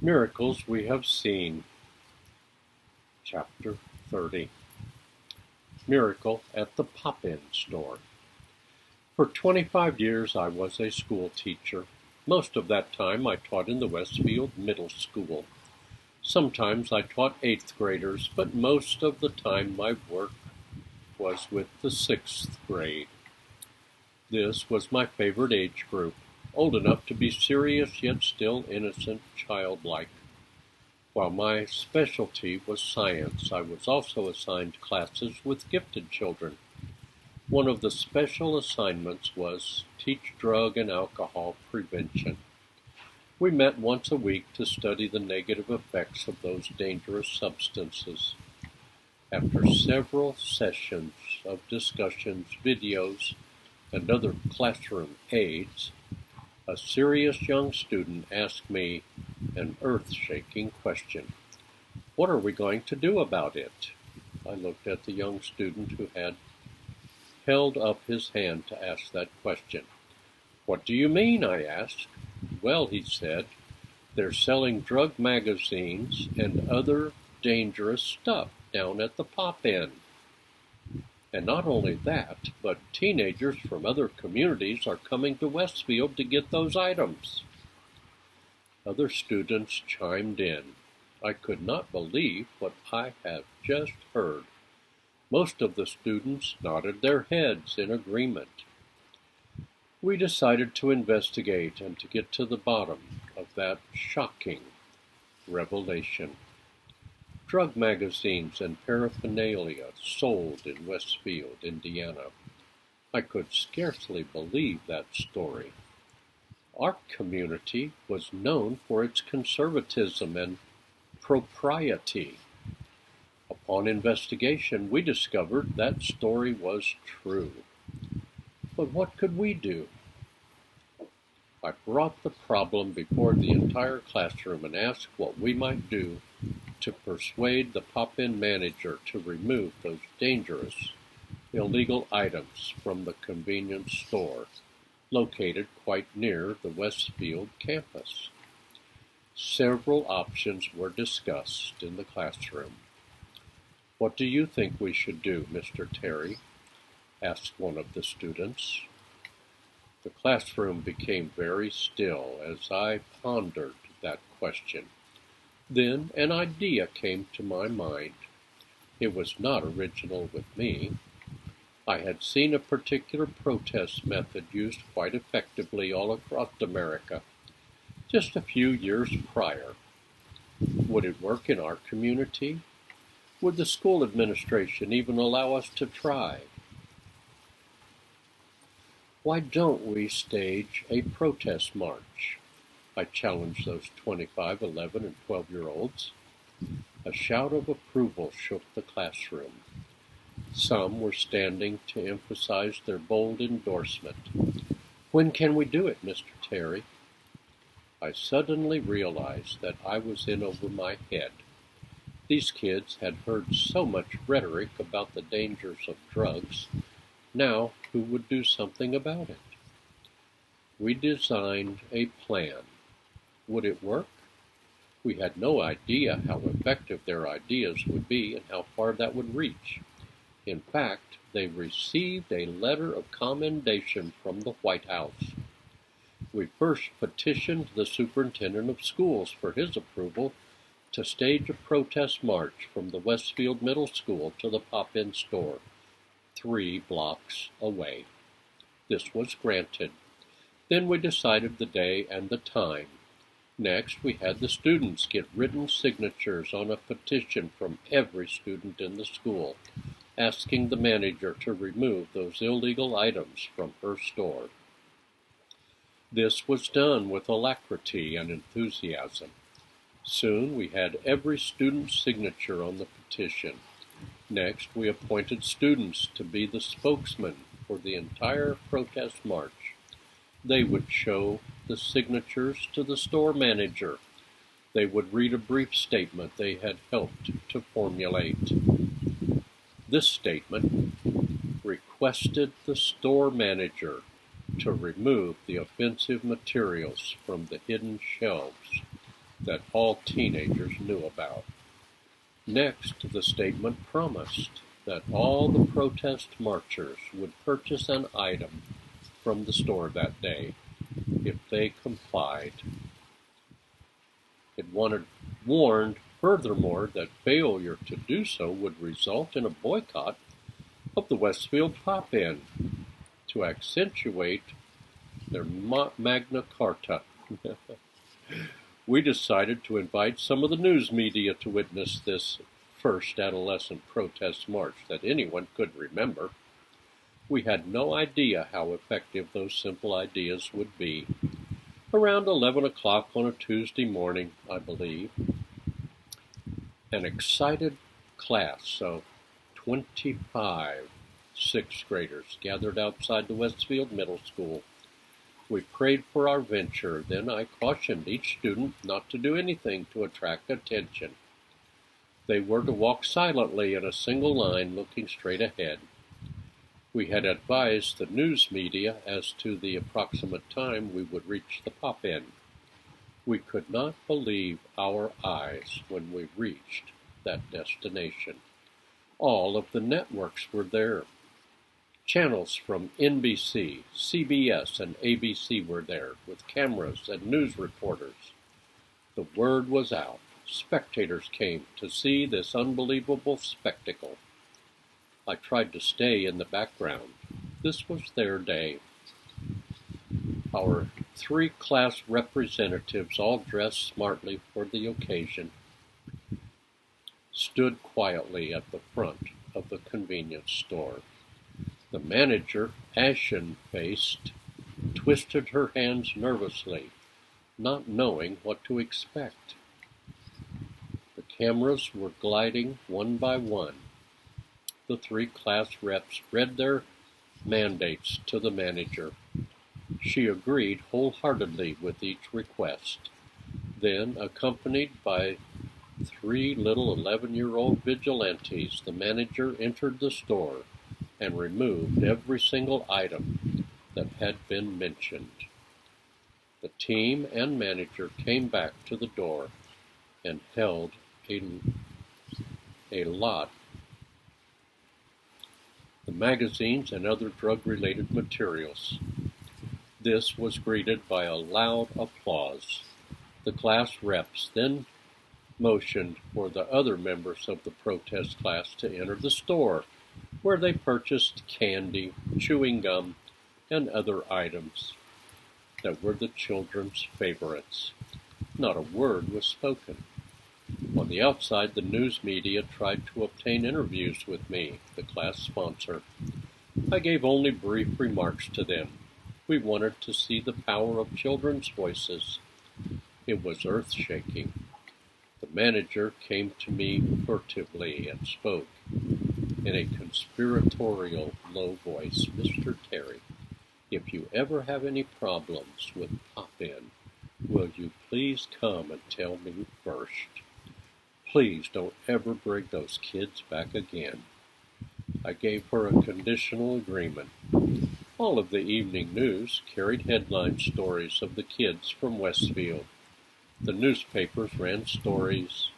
Miracles We Have Seen, Chapter 30. Miracle at the Pop-In Store. For 25 years I was a school teacher. Most of that time I taught in the Westfield Middle School. Sometimes I taught 8th graders, but most of the time my work was with the 6th grade. This was my favorite age group, old enough to be serious yet still innocent, childlike. While my specialty was science, I was also assigned classes with gifted children. One of the special assignments was teach drug and alcohol prevention. We met once a week to study the negative effects of those dangerous substances. After several sessions of discussions, videos, and other classroom aids, a serious young student asked me an earth-shaking question. What are we going to do about it? I looked at the young student who had held up his hand to ask that question. What do you mean? I asked. Well, he said, they're selling drug magazines and other dangerous stuff down at the Pop-In. And not only that, but teenagers from other communities are coming to Westfield to get those items. Other students chimed in. I could not believe what I had just heard. Most of the students nodded their heads in agreement. We decided to investigate and to get to the bottom of that shocking revelation. Drug magazines and paraphernalia sold in Westfield, Indiana. I could scarcely believe that story. Our community was known for its conservatism and propriety. Upon investigation, we discovered that story was true. But what could we do? I brought the problem before the entire classroom and asked what we might do to persuade the Pop-In manager to remove those dangerous, illegal items from the convenience store located quite near the Westfield campus. Several options were discussed in the classroom. What do you think we should do, Mr. Terry? Asked one of the students. The classroom became very still as I pondered that question. Then an idea came to my mind. It was not original with me. I had seen a particular protest method used quite effectively all across America just a few years prior. Would it work in our community? Would the school administration even allow us to try? Why don't we stage a protest march? I challenged those 25, 11, and 12-year-olds. A shout of approval shook the classroom. Some were standing to emphasize their bold endorsement. When can we do it, Mr. Terry? I suddenly realized that I was in over my head. These kids had heard so much rhetoric about the dangers of drugs. Now, who would do something about it? We designed a plan. Would it work? We had no idea how effective their ideas would be and how far that would reach. In fact, they received a letter of commendation from the White House. We first petitioned the superintendent of schools for his approval to stage a protest march from the Westfield Middle School to the Pop-In store, 3 blocks away. This was granted. Then we decided the day and the time. Next, we had the students get written signatures on a petition from every student in the school, asking the manager to remove those illegal items from her store. This was done with alacrity and enthusiasm. Soon we had every student's signature on the petition. Next, we appointed students to be the spokesman for the entire protest march. They would show the signatures to the store manager. They would read a brief statement they had helped to formulate. This statement requested the store manager to remove the offensive materials from the hidden shelves that all teenagers knew about. Next, the statement promised that all the protest marchers would purchase an item from the store that day if they complied. It warned furthermore that failure to do so would result in a boycott of the Westfield Pop-In to accentuate their Magna Carta. We decided to invite some of the news media to witness this first adolescent protest march that anyone could remember. We had no idea how effective those simple ideas would be. Around 11 o'clock on a Tuesday morning, I believe, an excited class of 25 sixth graders gathered outside the Westfield Middle School. We prayed for our venture. Then I cautioned each student not to do anything to attract attention. They were to walk silently in a single line, looking straight ahead. We had advised the news media as to the approximate time we would reach the Pop-In. We could not believe our eyes when we reached that destination. All of the networks were there. Channels from NBC, CBS, and ABC were there, with cameras and news reporters. The word was out. Spectators came to see this unbelievable spectacle. I tried to stay in the background. This was their day. Our 3 class representatives, all dressed smartly for the occasion, stood quietly at the front of the convenience store. The manager, ashen-faced, twisted her hands nervously, not knowing what to expect. The cameras were gliding one by one. The 3 class reps read their mandates to the manager. She agreed wholeheartedly with each request. Then, accompanied by 3 little 11-year-old vigilantes, the manager entered the store and removed every single item that had been mentioned. The team and manager came back to the door and held a lot of magazines and other drug-related materials. This was greeted by a loud applause. The class reps then motioned for the other members of the protest class to enter the store, where they purchased candy, chewing gum, and other items that were the children's favorites. Not a word was spoken. On the outside, the news media tried to obtain interviews with me, the class sponsor. I gave only brief remarks to them. We wanted to see the power of children's voices. It was earth-shaking. The manager came to me furtively and spoke in a conspiratorial, low voice. "Mr. Terry, if you ever have any problems with Pop-In, will you please come and tell me first? Please don't ever bring those kids back again." I gave her a conditional agreement. All of the evening news carried headline stories of the kids from Westfield. The newspapers ran stories.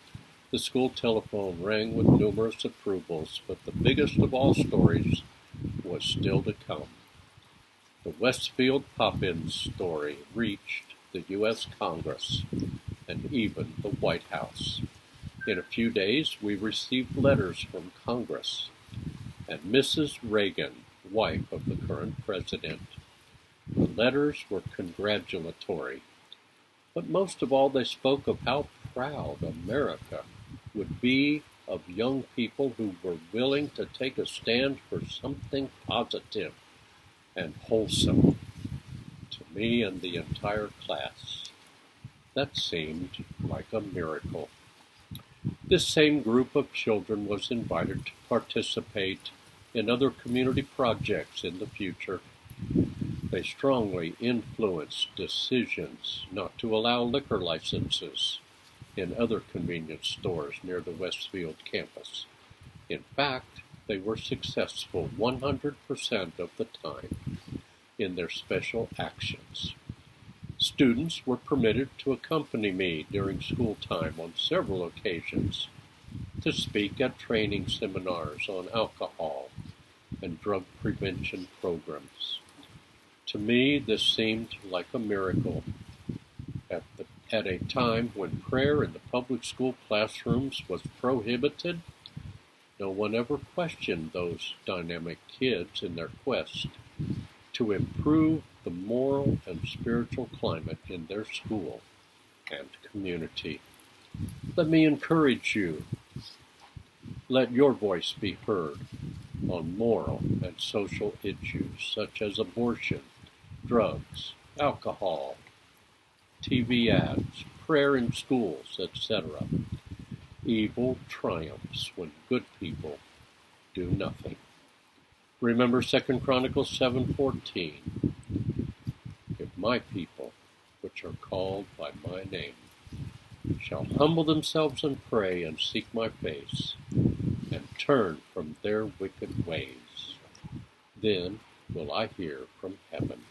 The school telephone rang with numerous approvals, but the biggest of all stories was still to come. The Westfield Pop-In story reached the U.S. Congress and even the White House. In a few days, we received letters from Congress and Mrs. Reagan, wife of the current president. The letters were congratulatory, but most of all they spoke of how proud America would be of young people who were willing to take a stand for something positive and wholesome. To me and the entire class, that seemed like a miracle. This same group of children was invited to participate in other community projects in the future. They strongly influenced decisions not to allow liquor licenses in other convenience stores near the Westfield campus. In fact, they were successful 100% of the time in their special actions. Students were permitted to accompany me during school time on several occasions to speak at training seminars on alcohol and drug prevention programs. To me, this seemed like a miracle. At a time when prayer in the public school classrooms was prohibited, no one ever questioned those dynamic kids in their quest to improve the moral and spiritual climate in their school and community. Let me encourage you. Let your voice be heard on moral and social issues such as abortion, drugs, alcohol, TV ads, prayer in schools, etc. Evil triumphs when good people do nothing. Remember 2 Chronicles 7:14. If my people, which are called by my name, shall humble themselves and pray and seek my face, and turn from their wicked ways, then will I hear from heaven,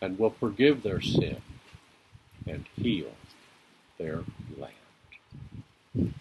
and will forgive their sin, and heal their land.